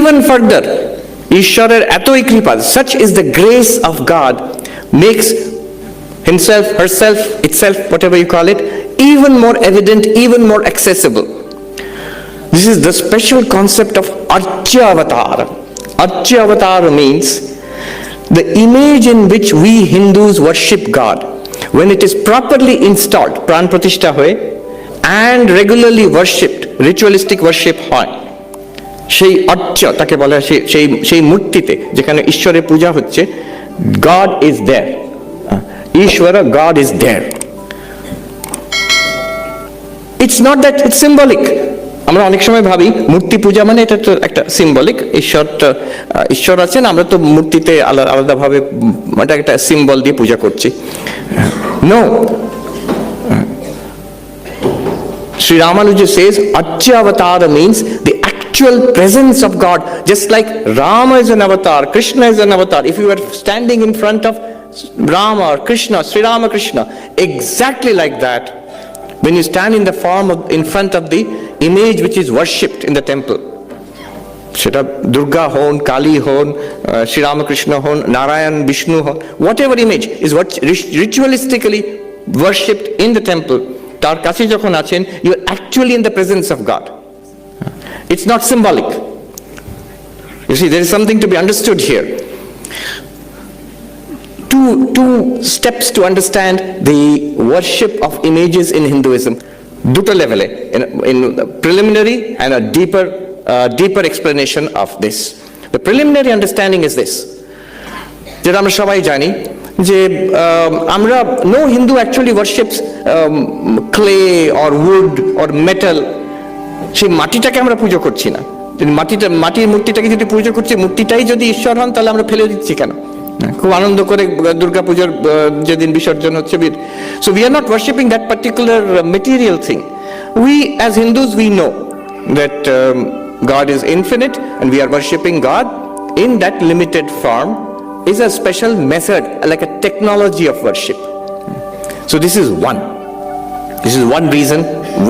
even further, Ishwarer etoi kripa, such is the grace of God, makes himself, herself, itself, whatever you call it, even more evident, even more accessible. This is the special concept of Archya Avatar. Archya Avatar means the image in which we Hindus worship God. When it is properly installed, pran pratishtha hoye, and regularly worshipped, ritualistic worship hoy, সেই অর্চ তাকে বলা হয়, সেই মূর্তিতে যেখানে ঈশ্বরের পূজা হচ্ছে, God is there. Ishwara, God is there. It's not that it's symbolic. আমরা অনেক সময় ভাবি মূর্তি পূজা মানে এটা তো একটা সিম্বলিক, ঈশ্বর আছেন, আমরা তো মূর্তিতে আলাদাভাবে এটা একটা সিম্বল দিয়ে পূজা করছি। No. Sri Ramanuja says Archya Avatara means the actual presence of God, just like Rama is an avatar, Krishna is an avatar. If you were standing in front of Rama or Krishna, Sri Ramakrishna, exactly like that, when you stand in the form of, in front of the image which is worshipped in the temple, সেটা দুর্গা হন, কালী হন, শ্রী রামকৃষ্ণ হন, নারায়ণ, বিষ্ণু হন, whatever image is what ritualistically worshipped in the temple, তার কাছে যখন আছেন, you are actually in the presence of God. It's not symbolic. You see, there is something to be understood here. Two steps to understand the worship of images in Hinduism. Duto level, in preliminary and a deeper explanation of this. The preliminary understanding is this: যেটা আমরা সবাই জানি যে আমরা, no Hindu actually worships clay or wood or metal. সেই মাটিটাকে আমরা পুজো করছি না। মাটির মূর্তিটাকে যদি পুজো করছি, মূর্তিটাই যদি ঈশ্বর হন, তাহলে আমরা ফেলে দিচ্ছি কেন? খুব আনন্দ করে দুর্গা পূজার যেদিন বিসর্জন হচ্ছে, so we are not worshipping that particular material thing. We as Hindus, we know that God is infinite and we are worshipping God in that limited form is a special method, like a technology of worship. So this is one reason,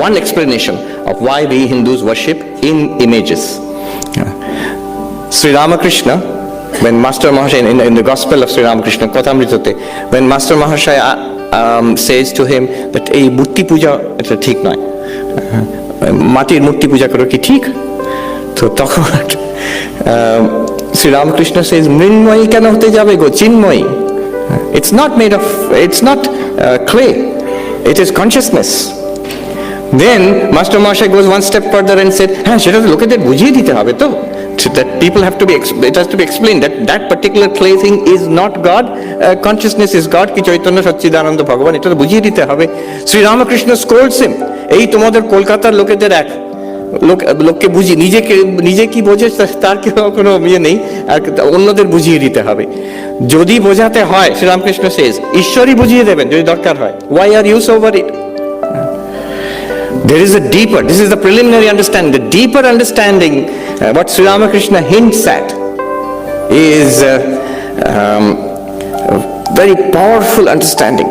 one explanation of why we Hindus worship in images. Sri Ramakrishna, when Master Mahashaya, in the Gospel of Sri Ramakrishna, Kathamritote, when Master Mahashaya says to him that ei murti puja eta thik noy, matir murti puja karo ki thik? To tokhon Sri Ramakrishna says, mrinmoyi keno hote jabe go, chinmoyi. It's not made of, it's not clay, it is consciousness. Then Master Mahashaya goes one step further and said, h্যাঁ সেটা তো লোকেদের বুঝিয়ে দিতে হবে তো, that people have to be, it has to be explained that particular clay thing is not God, consciousness is God, ki Chaitanya Satchidananda Bhagavan, এটা তো বুঝিয়ে দিতে হবে। Sri Ramakrishna scolds him, এই তোমাদের কলকাতার লোকেদের লোককে বুঝি, নিজে কি বোঝে তার কোনো ইয়ে নেই, আর অন্যদের বুঝিয়ে দিতে হবে। যদি বোঝাতে হয়, শ্রী রামকৃষ্ণ says, ঈশ্বরই বুঝিয়ে দেবেন যদি দরকার হয়। Why are you so worried? There is a deeper, this is the preliminary understanding, the deeper understanding, what Sri Ramakrishna hints at is a very powerful understanding.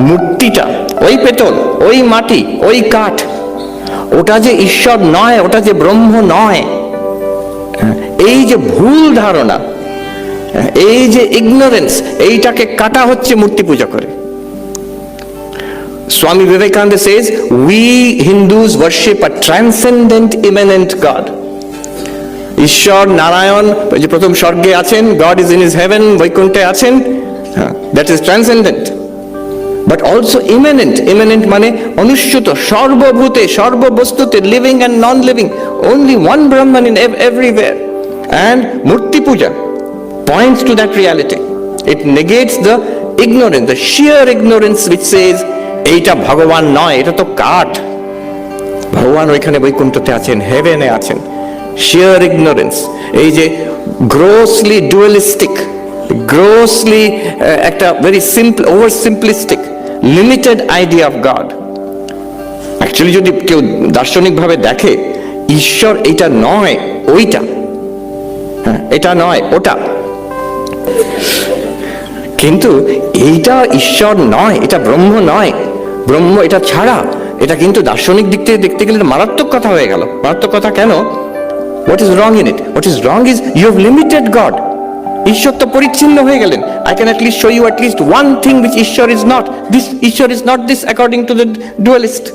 মূর্তিটা, ওই পেতল, ওই মাটি, ওই কাঠ, ওটা যে ঈশ্বর নয়, ওটা যে ব্রহ্ম নয়, এই যে ভুল ধারণা, এই যে ইগনোরেন্স, এইটাকে কাটা হচ্ছে মূর্তি পূজা করে। Swami Vivekananda says, we Hindus worship a transcendent, immanent God. Ishwar, Narayan, যে প্রথম স্বর্গে আছেন, God is in his heaven, বৈকুণ্ঠে আছেন, that is transcendent. But also immanent, immanent মানে অনুস্যুত, সর্বভূতে, সর্ববস্তুতে, living and non-living, only one Brahman in everywhere. And Murti Puja points to that reality. It negates the ignorance, the sheer ignorance which says, এইটা ভগবান নয়, এটা তো কাঠ, ভগবান ওইখানে বৈকুণ্ঠতে আছেন, হেভেনে আছেন। sheer ignorance, এই যে grossly dualistic, grossly একটা very simple, over simplistic, limited idea of God. Actually যদি কেউ দার্শনিক ভাবে দেখে, ঈশ্বর এইটা নয়, ওইটা, এটা নয়, ওটা। কিন্তু এইটা ঈশ্বর নয়, এটা ব্রহ্ম নয়, ব্রহ্ম এটা ছাড়া, এটা কিন্তু দার্শনিক দিক থেকে দেখতে গেলে মারাত্মক কথা হয়ে গেল। মারাত্মক কথা কেন? What is wrong in it? What is wrong is you have limited God. ঈশ্বর তো পরিচ্ছিন্ন হয়ে গেলেন। I can at least show you at least one thing which ঈশ্বর is not. This ঈশ্বর is not this according to the dualist.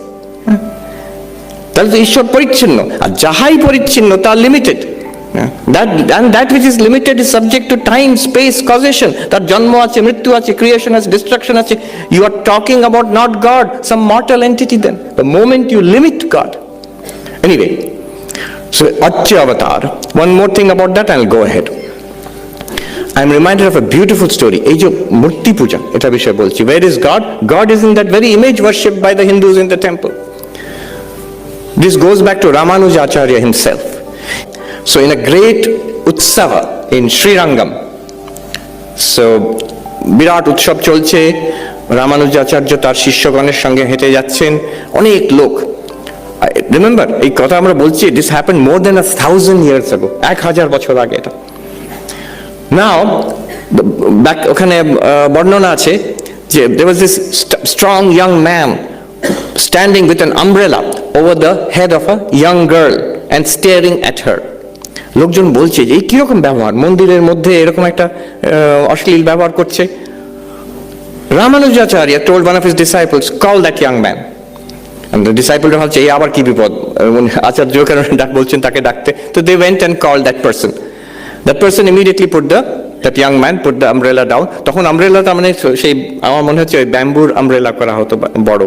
তাহলে তো ঈশ্বর পরিচ্ছিন্ন, আর যাহাই পরিচ্ছিন্ন তা limited. That which is limited is subject to time, space, causation. তার জন্ম আছে, মৃত্যু আছে, creation আছে, destruction আছে। You are talking about not God, some mortal entity then. The moment you limit God. Anyway, so Acchya Avatar. One more thing about that, I'll go ahead. I'm reminded of a beautiful story. এই যে মূর্তি পূজা, এটা বিষয়ে বলছি। Where is God? God is in that very image worshipped by the Hindus in the temple. This goes back to Ramanujacharya himself. So in a great utsava in Srirangam, so বিরাট উৎসব চলছে, রামানুজাচার্য তার শিষ্যগণের সঙ্গে হেঁটে যাচ্ছেন, অনেক লোক। Remember, এই কথা আমরা বলছি, this happened more than 1000 years ago, 1000 বছর আগে এটা। Now, back ওখানে বর্ণনা আছে যে there was this strong young man standing with an umbrella over the head of a young girl and staring at her. লোকজন বলছে যে এই কিরকম ব্যবহার, মন্দিরের মধ্যে এরকম একটা অশ্লীল ব্যবহার করছে। Ramanujacharya told one of his disciples, call that young man. And the disciple ভাবছে এই আবার কি বিপদ, আচার্য কেন বলছেন তাকে ডাকতে। So they went and called that person. That person immediately that young man put the umbrella down. তখন আমব্রেলাটা মানে সেই আমার মনে হচ্ছে ওই ব্যাম্বুর আমব্রেলা করা হতো বড়।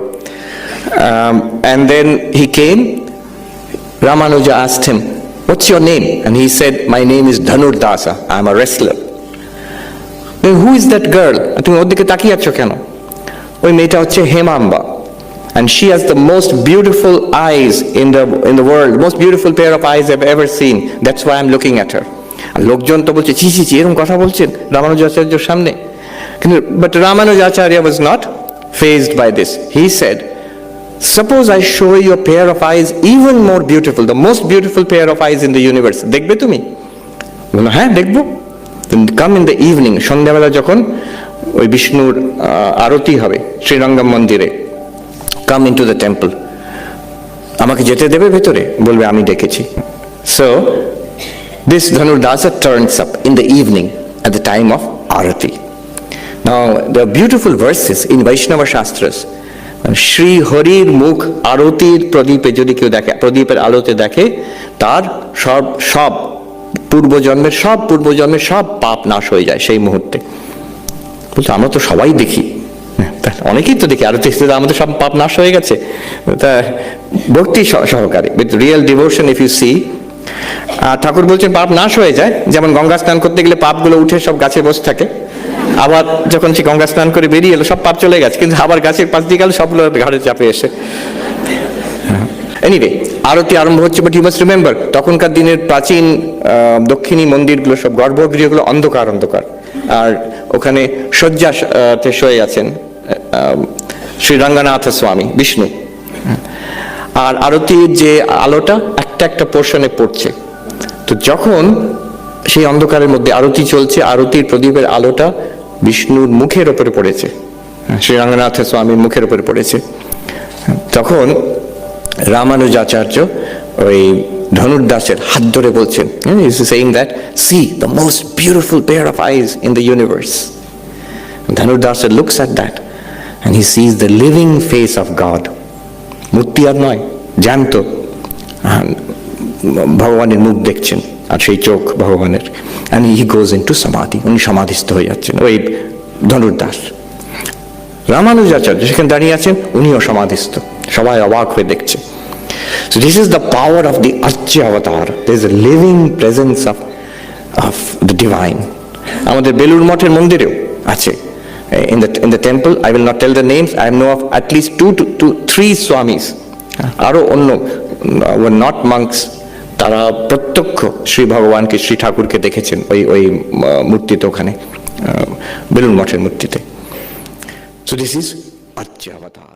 And then he came. Ramanuja asked him, what's your name? And he said, my name is Dhanurdasa. I'm a wrestler. Then who is that girl? তুমি ওর দিকে তাকিয়ে আছো কেন? ওই মেয়েটা হচ্ছে হেমাম্বা. And she has the most beautiful eyes in the world, most beautiful pair of eyes I've ever seen. That's why I'm looking at her. আর লোকজন তো বলছে ছি ছি ছি, এরকম কথা বলছেন রামানুজাচার্যের সামনে। কিন্তু but Ramanujacharya was not fazed by this. He said, suppose I show you a pair of eyes even more beautiful, the most beautiful pair of eyes in the universe. দেখবে তুমি? হ্যাঁ দেখবো। Come in the evening, সন্ধ্যাবেলা যখন ওই বিষ্ণুর আরতি হবে শ্রীরঙ্গম মন্দিরে, come into the temple. আমাকে যেতে দেবে ভেতরে? বলবে আমি দেখেছি। So this Dhanurdasa turns up in the evening at the time of arati. Now there are beautiful verses in Vaishnava Shastras. Shri হরির মুখ আরতির প্রদীপে যদি কেউ দেখে, প্রদীপের আলোতে দেখে, তার সব পূর্বজন্মের সব পাপ নাশ হয়ে যায় সেই মুহূর্তে। বলছে আমরা তো সবাই দেখি, অনেকেই তো দেখি আরতি, আমাদের সব পাপ নাশ হয়ে গেছে। তা ভক্তি সহকারে, with real devotion if you see, Thakur বলছেন পাপ নাশ হয়ে যায়। যেমন গঙ্গা স্নান করতে গেলে পাপগুলো উঠে সব গাছে বসে থাকে, আবার যখন সে গঙ্গা স্নান করে বেরিয়ে এলো সব পাপ চলে গেছে, কিন্তু আবার গাছের পাশ দিয়ে গেল সবগুলো ঘাড়ে চাপে এসে। এনিওয়ে আরতি আরম্ভ হচ্ছে, বাট ইউ মাস্ট রিমেম্বার তখনকার দিনের প্রাচীন দক্ষিণী মন্দিরগুলো সব গর্ভগৃহগুলো অন্ধকার, আর ওখানে শয্যাতে শুয়ে আছেন শ্রী রঙ্গনাথ স্বামী বিষ্ণু, আর আরতির যে আলোটা একটা পোর্শনে পড়ছে। তো যখন সেই অন্ধকারের মধ্যে আরতি চলছে, আরতির প্রদীপের আলোটা বিষ্ণুর মুখের উপরে পড়েছে, শ্রী রঙ্গনাথ স্বামীর মুখের উপরে পড়েছে, তখন রামানুজাচার্য ওই ধনুর্দাসের হাত ধরে বলছেন, saying that see the most beautiful pair of eyes in the universe. Dhanurdasa looks at that and he sees the living face of God. মূর্তি আর নয়, জ্যান্ত ভগবানের মুখ দেখছেন, আর সেই চোখ ভগবানের। and he goes into samadhi, উনি সমাধিস্থ হয়ে যাচ্ছেন ওই ধনুর্দাস। রামানুজাচার্য সেখানে দাঁড়িয়ে আছেন, উনিও সমাধিস্থ, সবাই অবাক হয়ে দেখছে। So this is the power of the Acchya Avatar. There is a living presence of the divine. আমাদের বেলুর মঠের মন্দিরেও আছে, in the temple. I will not tell the names. I know of at least 2 to 3 swamis. আরো অন্য were not monks. তারা প্রত্যক্ষ শ্রী ভগবানকে, শ্রী ঠাকুরকে দেখেছেন ওই মূর্তিতে, ওখানে বেলুর মঠের মূর্তিতে। So this is Acchya Avatar.